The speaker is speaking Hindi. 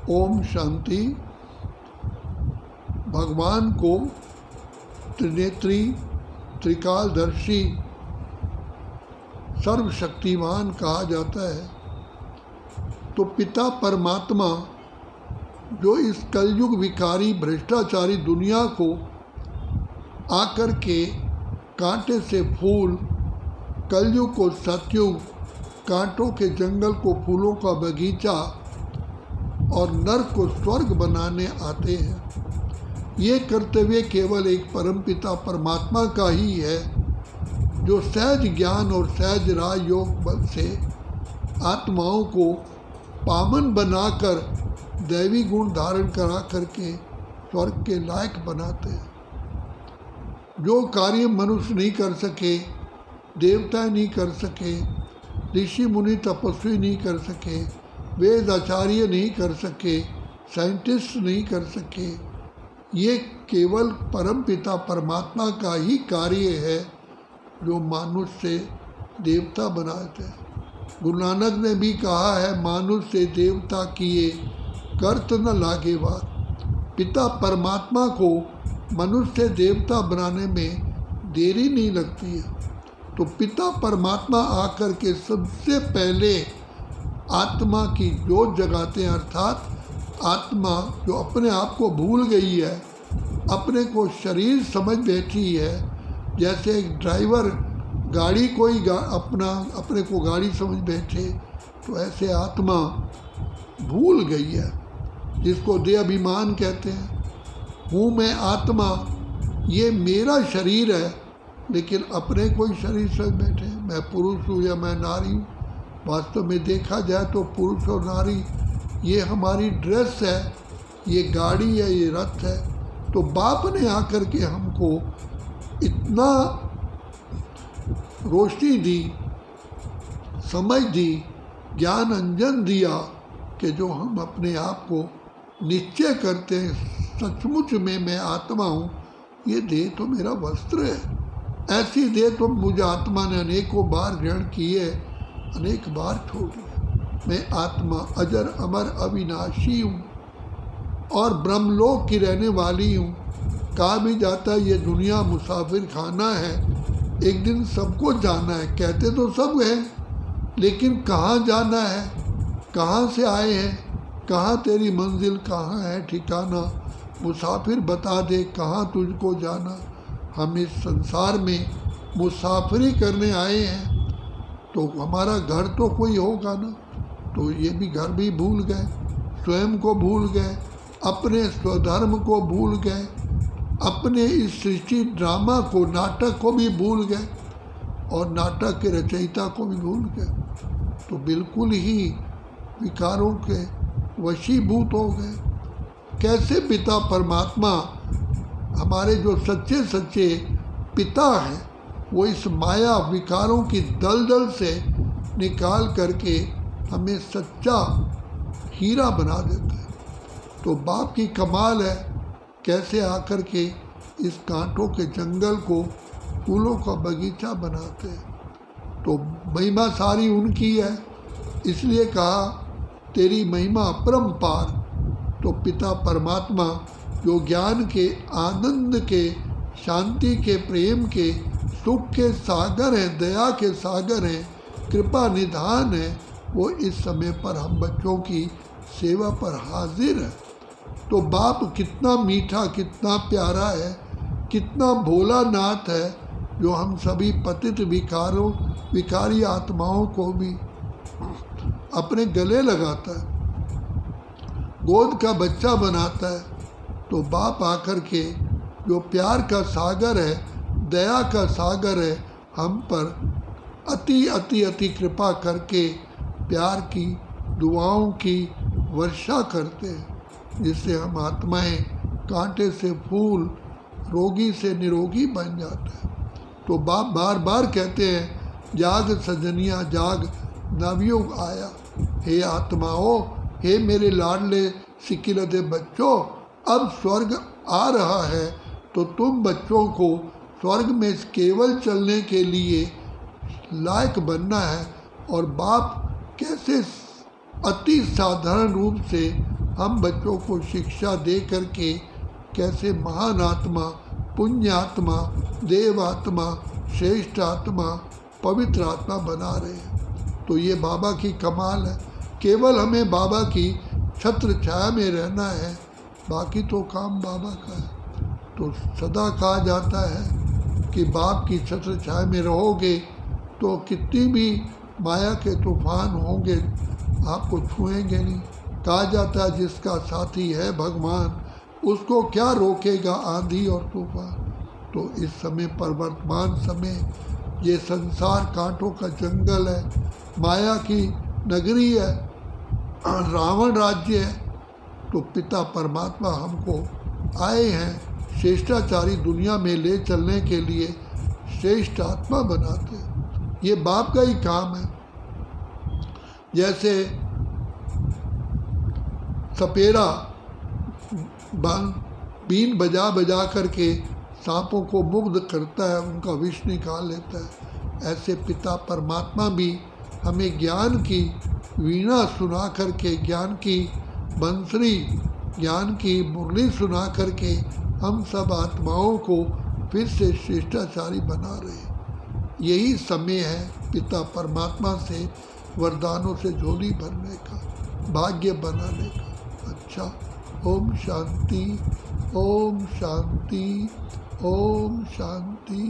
ओम शांति। भगवान को त्रिनेत्री, त्रिकालदर्शी, सर्वशक्तिमान कहा जाता है। तो पिता परमात्मा जो इस कलयुग विकारी भ्रष्टाचारी दुनिया को आकर के कांटे से फूल, कलयुग को सतयुग, कांटों के जंगल को फूलों का बगीचा और नर्क को स्वर्ग बनाने आते हैं। ये कर्तव्य केवल एक परमपिता परमात्मा का ही है, जो सहज ज्ञान और सहज राजयोग बल से आत्माओं को पावन बनाकर दैवी गुण धारण करा करके स्वर्ग के लायक बनाते हैं। जो कार्य मनुष्य नहीं कर सके, देवता नहीं कर सके, ऋषि मुनि तपस्वी नहीं कर सके, वेद आचार्य नहीं कर सके, साइंटिस्ट नहीं कर सके, ये केवल परमपिता परमात्मा का ही कार्य है जो मानुष से देवता बनाते हैं। गुरु नानक ने भी कहा है, मानुष से देवता किए कर्त न लागे बात। पिता परमात्मा को मनुष्य से देवता बनाने में देरी नहीं लगती है। तो पिता परमात्मा आकर के सबसे पहले आत्मा की जोत जगाते हैं, अर्थात आत्मा जो अपने आप को भूल गई है, अपने को शरीर समझ बैठी है। जैसे एक ड्राइवर गाड़ी अपने को गाड़ी समझ बैठे, तो ऐसे आत्मा भूल गई है, जिसको देह अभिमान कहते हैं। हूँ मैं आत्मा, ये मेरा शरीर है, लेकिन अपने कोई शरीर समझ बैठे, मैं पुरुष हूँ या मैं नारी हूँ। वास्तव में देखा जाए तो पुरुष और नारी ये हमारी ड्रेस है, ये गाड़ी है, ये रथ है। तो बाप ने आकर के हमको इतना रोशनी दी, समझ दी, ज्ञान अंजन दिया कि जो हम अपने आप को निश्चय करते हैं, सचमुच में मैं आत्मा हूँ, ये देह तो मेरा वस्त्र है। ऐसी देह तो मुझे आत्मा ने अनेकों बार ग्रहण की है, अनेक बार छोड़ी है। मैं आत्मा अजर अमर अविनाशी हूँ और ब्रह्मलोक की रहने वाली हूँ। कहा भी जाता है ये दुनिया मुसाफिर खाना है, एक दिन सबको जाना है। कहते तो सब हैं, लेकिन कहाँ जाना है, कहाँ से आए हैं, कहाँ तेरी मंजिल, कहाँ है ठिकाना। मुसाफिर बता दे कहाँ तुझको जाना। हम इस संसार में मुसाफिरी करने आए हैं, तो हमारा घर तो कोई होगा ना। तो ये भी घर भी भूल गए, स्वयं को भूल गए, अपने स्वधर्म को भूल गए, अपने इस सृष्टि ड्रामा को, नाटक को भी भूल गए और नाटक के रचयिता को भी भूल गए। तो बिल्कुल ही विकारों के वशीभूत हो गए। कैसे पिता परमात्मा हमारे जो सच्चे सच्चे पिता हैं, वो इस माया विकारों की दलदल से निकाल करके हमें सच्चा हीरा बना देते हैं। तो बाप की कमाल है, कैसे आकर के इस कांटों के जंगल को फूलों का बगीचा बनाते हैं। तो महिमा सारी उनकी है, इसलिए कहा तेरी महिमा अपरंपार। तो पिता परमात्मा जो ज्ञान के, आनंद के, शांति के, प्रेम के, सुख के सागर हैं, दया के सागर हैं, कृपा निधान है, वो इस समय पर हम बच्चों की सेवा पर हाजिर है। तो बाप कितना मीठा, कितना प्यारा है, कितना भोला नाथ है, जो हम सभी पतित विकारी आत्माओं को भी अपने गले लगाता है, गोद का बच्चा बनाता है। तो बाप आकर के जो प्यार का सागर है, दया का सागर है, हम पर अति अति अति कृपा करके प्यार की, दुआओं की वर्षा करते हैं, जिससे हम आत्माएं कांटे से फूल, रोगी से निरोगी बन जाते हैं। तो बाप बार बार कहते हैं, जाग सजनिया जाग, नवयुग आया। हे आत्माओं, हे मेरे लाडले सिकिलते बच्चों, अब स्वर्ग आ रहा है, तो तुम बच्चों को स्वर्ग में केवल चलने के लिए लायक बनना है। और बाप कैसे अति साधारण रूप से हम बच्चों को शिक्षा दे करके कैसे महान आत्मा, पुण्य आत्मा, देव आत्मा, श्रेष्ठ आत्मा, पवित्र आत्मा बना रहे हैं। तो ये बाबा की कमाल है। केवल हमें बाबा की छत्र छाया में रहना है, बाकी तो काम बाबा का है। तो सदा कहा जाता है कि बाप की छत्र छाया में रहोगे तो कितनी भी माया के तूफान होंगे आपको छुएंगे नहीं। कहा जाता है जिसका साथी है भगवान, उसको क्या रोकेगा आंधी और तूफान। तो इस समय पर वर्तमान समय ये संसार कांटों का जंगल है, माया की नगरी है, रावण राज्य है। तो पिता परमात्मा हमको आए हैं श्रेष्ठाचारी दुनिया में ले चलने के लिए, श्रेष्ठ आत्मा बनाते हैं। ये बाप का ही काम है। जैसे सपेरा बीन बजा बजा करके सांपों को मुग्ध करता है, उनका विष निकाल लेता है, ऐसे पिता परमात्मा भी हमें ज्ञान की वीणा सुना करके, ज्ञान की बंसरी, ज्ञान की मुरली सुना करके हम सब आत्माओं को फिर से श्रेष्ठाचारी बना रहे हैं। यही समय है पिता परमात्मा से वरदानों से झोली भरने का, भाग्य बनाने का। अच्छा, ओम शांति, ओम शांति, ओम शांति।